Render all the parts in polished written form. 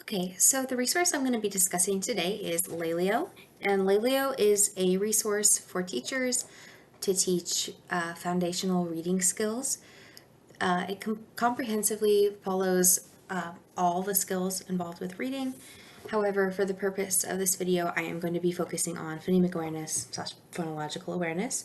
Okay, so the resource I'm going to be discussing today is Lalio, and Lalio is a resource for teachers to teach foundational reading skills. It comprehensively follows all the skills involved with reading. However, for the purpose of this video, I am going to be focusing on phonemic awareness / phonological awareness.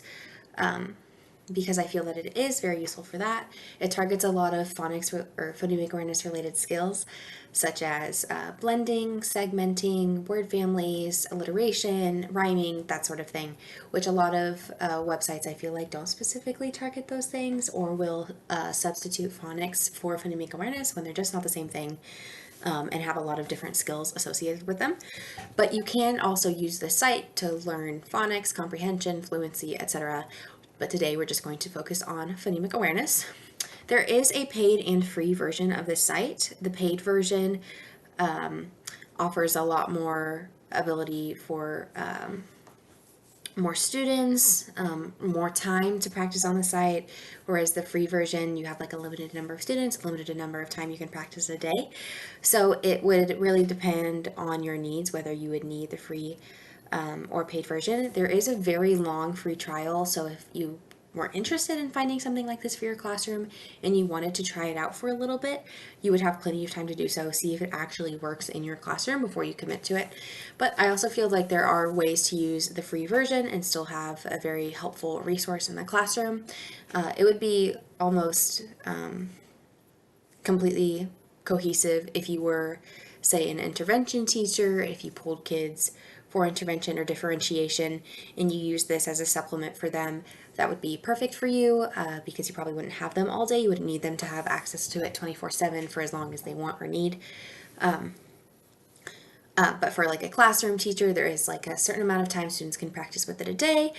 Because I feel that it is very useful for that. It targets a lot of phonics or phonemic awareness related skills, such as blending, segmenting, word families, alliteration, rhyming, that sort of thing, which a lot of websites I feel like don't specifically target those things or will substitute phonics for phonemic awareness when they're just not the same thing. And have a lot of different skills associated with them. But you can also use this site to learn phonics, comprehension, fluency, etc. But today we're just going to focus on phonemic awareness. There is a paid and free version of this site. The paid version offers a lot more ability for more students, more time to practice on the site, whereas the free version, you have like a limited number of students, a limited number of time you can practice a day. So it would really depend on your needs, whether you would need the free or paid version. There is a very long free trial, so if you were interested in finding something like this for your classroom and you wanted to try it out for a little bit, you would have plenty of time to do so, see if it actually works in your classroom before you commit to it. But I also feel like there are ways to use the free version and still have a very helpful resource in the classroom. It would be almost completely cohesive if you were, say, an intervention teacher, if you pulled kids for intervention or differentiation and you use this as a supplement for them. That would be perfect for you because you probably wouldn't have them all day. You wouldn't need them to have access to it 24/7 for as long as they want or need. But for like a classroom teacher, there is like a certain amount of time students can practice with it a day.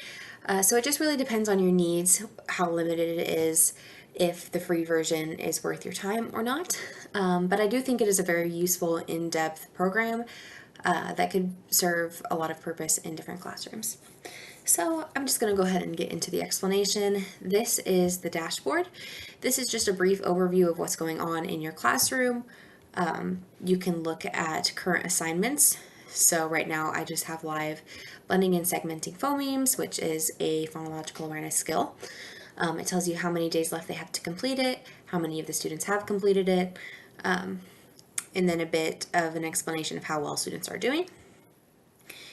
So it just really depends on your needs, how limited it is, if the free version is worth your time or not. But I do think it is a very useful in-depth program that could serve a lot of purpose in different classrooms. So I'm just going to go ahead and get into the explanation. This is the dashboard. This is just a brief overview of what's going on in your classroom. You can look at current assignments. So right now I just have live blending and segmenting phonemes, which is a phonological awareness skill. It tells you how many days left they have to complete it, how many of the students have completed it, and then a bit of an explanation of how well students are doing.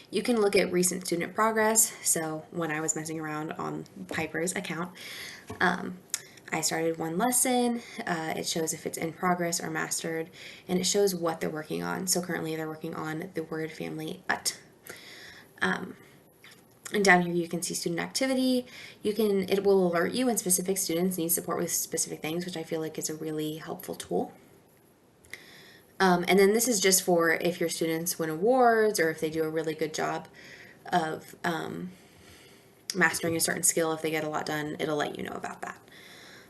You can look at recent student progress. So when I was messing around on Piper's account, I started one lesson. It shows if it's in progress or mastered, and it shows what they're working on. So currently they're working on the word family ut. And down here you can see student activity. It will alert you when specific students need support with specific things, which I feel like is a really helpful tool. And then this is just for if your students win awards or if they do a really good job of mastering a certain skill. If they get a lot done, it'll let you know about that.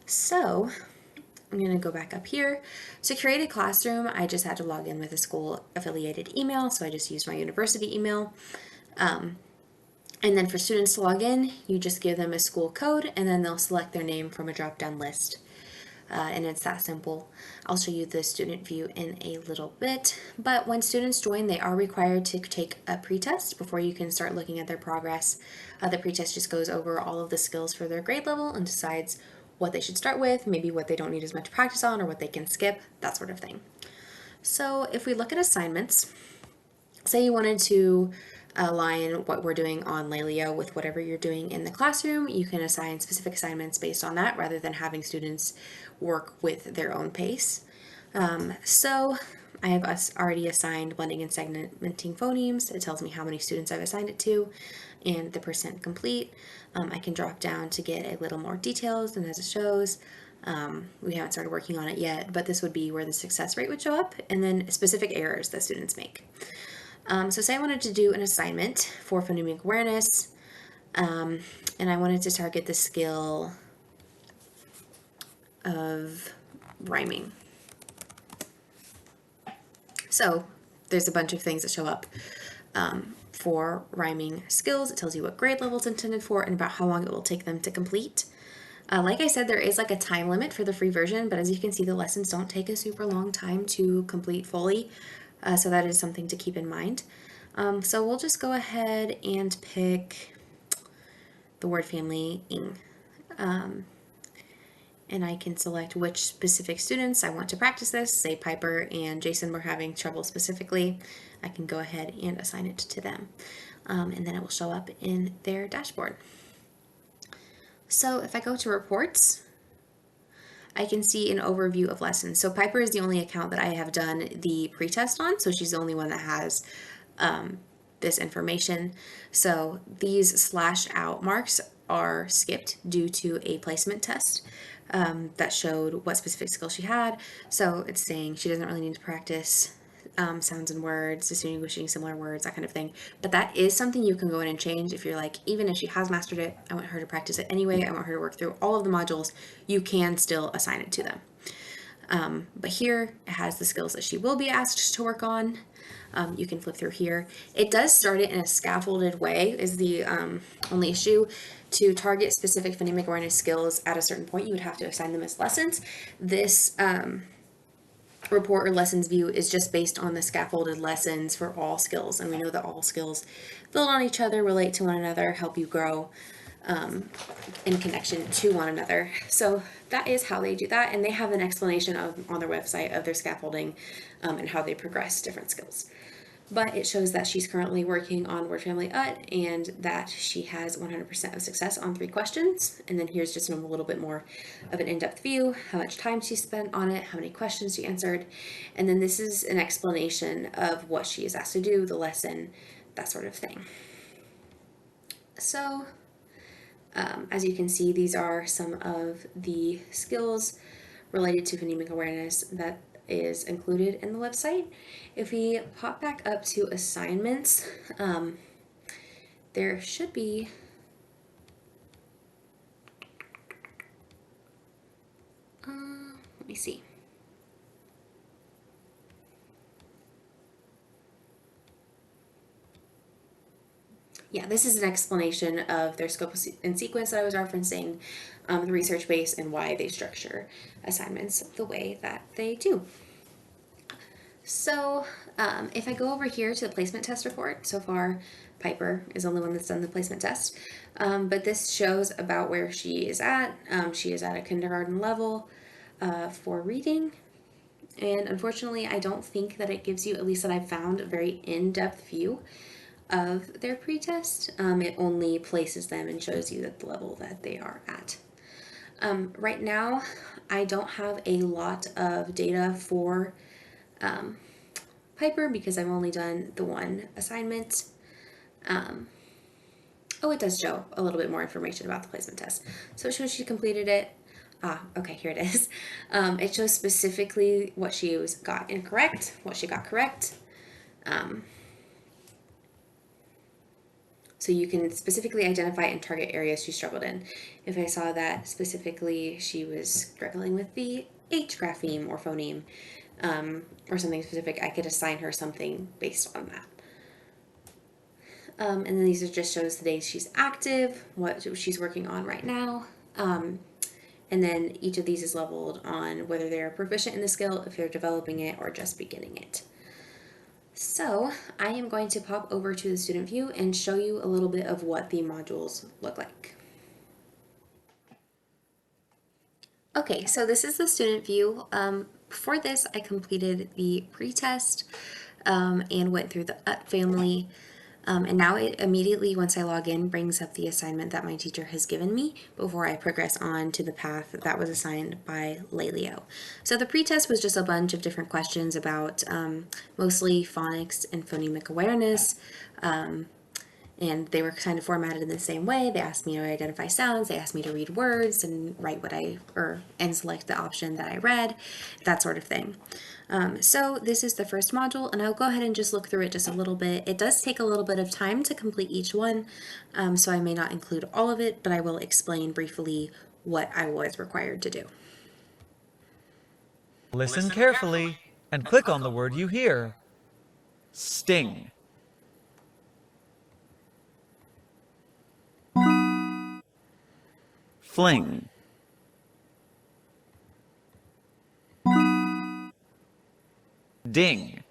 So I'm going to go back up here. To create a classroom, I just had to log in with a school affiliated email. So I just used my university email. And then for students to log in, you just give them a school code and then they'll select their name from a drop-down list. And it's that simple. I'll show you the student view in a little bit, but when students join, they are required to take a pretest before you can start looking at their progress. The pretest just goes over all of the skills for their grade level and decides what they should start with, maybe what they don't need as much practice on or what they can skip, that sort of thing. So if we look at assignments, say you wanted to align what we're doing on Lalio with whatever you're doing in the classroom, you can assign specific assignments based on that rather than having students work with their own pace. So I have already assigned blending and segmenting phonemes. It tells me how many students I've assigned it to and the percent complete. I can drop down to get a little more details and as it shows. We haven't started working on it yet, but this would be where the success rate would show up and then specific errors that students make. So say I wanted to do an assignment for phonemic awareness, and I wanted to target the skill of rhyming. So there's a bunch of things that show up for rhyming skills. It tells you what grade level it's intended for and about how long it will take them to complete. Like I said, there is like a time limit for the free version, but as you can see, the lessons don't take a super long time to complete fully. So that is something to keep in mind. So we'll just go ahead and pick the word family ing. And I can select which specific students I want to practice this. Say Piper and Jason were having trouble specifically. I can go ahead and assign it to them. And then it will show up in their dashboard. So if I go to reports, I can see an overview of lessons. So Piper is the only account that I have done the pretest on, so she's the only one that has this information. So these /out marks are skipped due to a placement test that showed what specific skill she had. So it's saying she doesn't really need to practice sounds and words, distinguishing similar words, that kind of thing. But that is something you can go in and change if you're like, even if she has mastered it, I want her to practice it anyway, I want her to work through all of the modules, you can still assign it to them. But here it has the skills that she will be asked to work on. You can flip through here. It does start it in a scaffolded way is the only issue. To target specific phonemic awareness skills at a certain point, you would have to assign them as lessons. This report or lessons view is just based on the scaffolded lessons for all skills. And we know that all skills build on each other, relate to one another, help you grow in connection to one another. So that is how they do that. And they have an explanation on their website of their scaffolding and how they progress different skills. But it shows that she's currently working on word family ut and that she has 100% of success on 3 questions. And then here's just a little bit more of an in-depth view, how much time she spent on it, how many questions she answered. And then this is an explanation of what she is asked to do, the lesson, that sort of thing. So as you can see, these are some of the skills related to phonemic awareness that is included in the website. If we pop back up to assignments, there should be let me see. Yeah, this is an explanation of their scope and sequence that I was referencing, the research base, and why they structure assignments the way that they do. So if I go over here to the placement test report, so far Piper is the only one that's done the placement test, but this shows about where she is at. She is at a kindergarten level for reading. And unfortunately, I don't think that it gives you, at least that I've found, a very in-depth view of their pretest. It only places them and shows you at the level that they are at. Right now, I don't have a lot of data for Piper because I've only done the one assignment. Oh, it does show a little bit more information about the placement test. So it shows she completed it. Okay, here it is. It shows specifically what she got incorrect, what she got correct. So you can specifically identify and target areas she struggled in. If I saw that specifically she was struggling with the H grapheme or phoneme or something specific, I could assign her something based on that. And then these are just shows the days she's active, what she's working on right now. And then each of these is leveled on whether they're proficient in the skill, if they're developing it, or just beginning it. So I am going to pop over to the student view and show you a little bit of what the modules look like. Okay, so this is the student view. Before this, I completed the pretest and went through the UT family. And now it immediately, once I log in, brings up the assignment that my teacher has given me before I progress on to the path that was assigned by Lalio. So the pretest was just a bunch of different questions about mostly phonics and phonemic awareness. And they were kind of formatted in the same way. They asked me to identify sounds, they asked me to read words and write and select the option that I read, that sort of thing. So this is the first module, and I'll go ahead and just look through it just a little bit. It does take a little bit of time to complete each one, so I may not include all of it, but I will explain briefly what I was required to do. Listen carefully and click on the word you hear. Sting. Fling. Ding.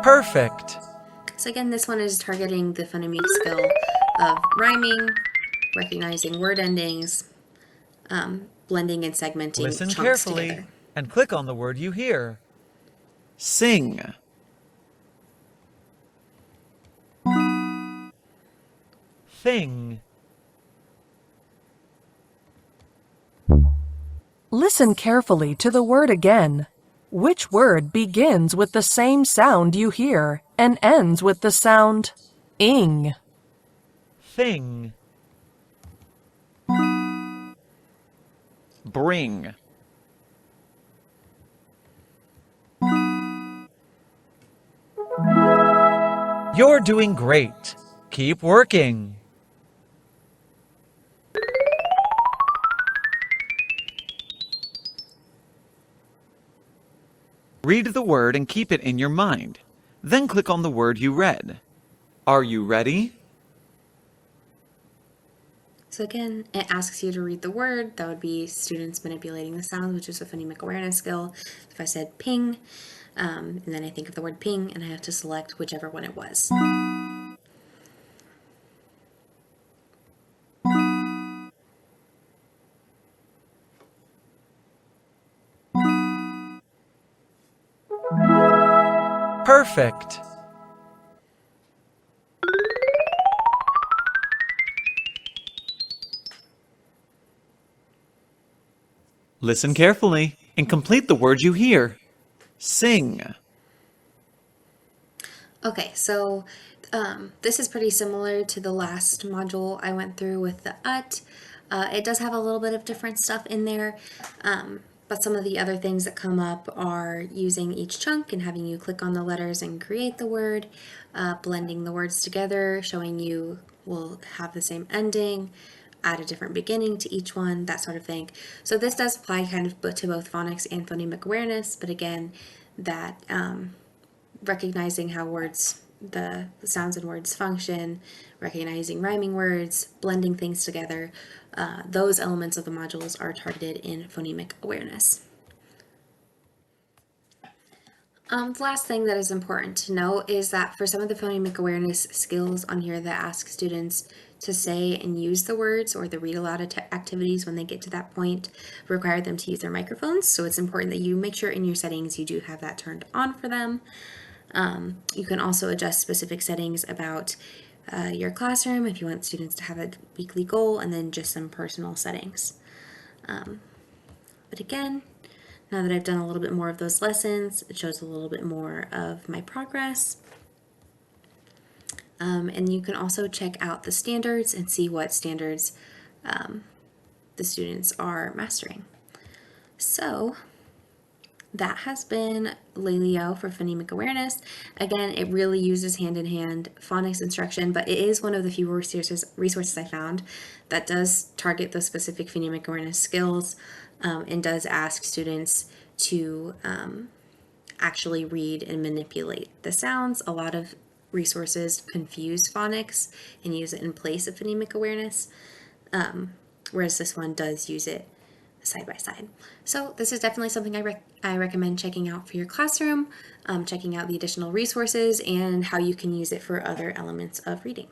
Perfect. So again, this one is targeting the phonemic skill of rhyming, recognizing word endings, blending and segmenting Listen chunks carefully together. and click on the word you hear. Sing. Thing. Listen carefully to the word again. Which word begins with the same sound you hear and ends with the sound ing? Thing. Bring. You're doing great. Keep working. Read the word and keep it in your mind. Then click on the word you read. Are you ready? So again, it asks you to read the word. That would be students manipulating the sounds, which is a phonemic awareness skill. If I said ping, and then I think of the word ping, and I have to select whichever one it was. Perfect. Listen carefully and complete the word you hear. Sing. Okay, so this is pretty similar to the last module I went through with the ut. It does have a little bit of different stuff in there, but some of the other things that come up are using each chunk and having you click on the letters and create the word, blending the words together, showing you will have the same ending, add a different beginning to each one, that sort of thing. So this does apply kind of to both phonics and phonemic awareness, but again, that recognizing how words, the sounds in words function, recognizing rhyming words, blending things together, those elements of the modules are targeted in phonemic awareness. The last thing that is important to note is that for some of the phonemic awareness skills on here that ask students to say and use the words or the read aloud activities when they get to that point require them to use their microphones. So it's important that you make sure in your settings you do have that turned on for them. You can also adjust specific settings about your classroom if you want students to have a weekly goal, and then just some personal settings. But again, now that I've done a little bit more of those lessons, it shows a little bit more of my progress. And you can also check out the standards and see what standards the students are mastering. So that has been Lalio for phonemic awareness. Again, it really uses hand-in-hand phonics instruction, but it is one of the few resources I found that does target those specific phonemic awareness skills, and does ask students to actually read and manipulate the sounds. A lot of resources confuse phonics and use it in place of phonemic awareness, whereas this one does use it side by side. So this is definitely something I recommend checking out for your classroom, checking out the additional resources and how you can use it for other elements of reading.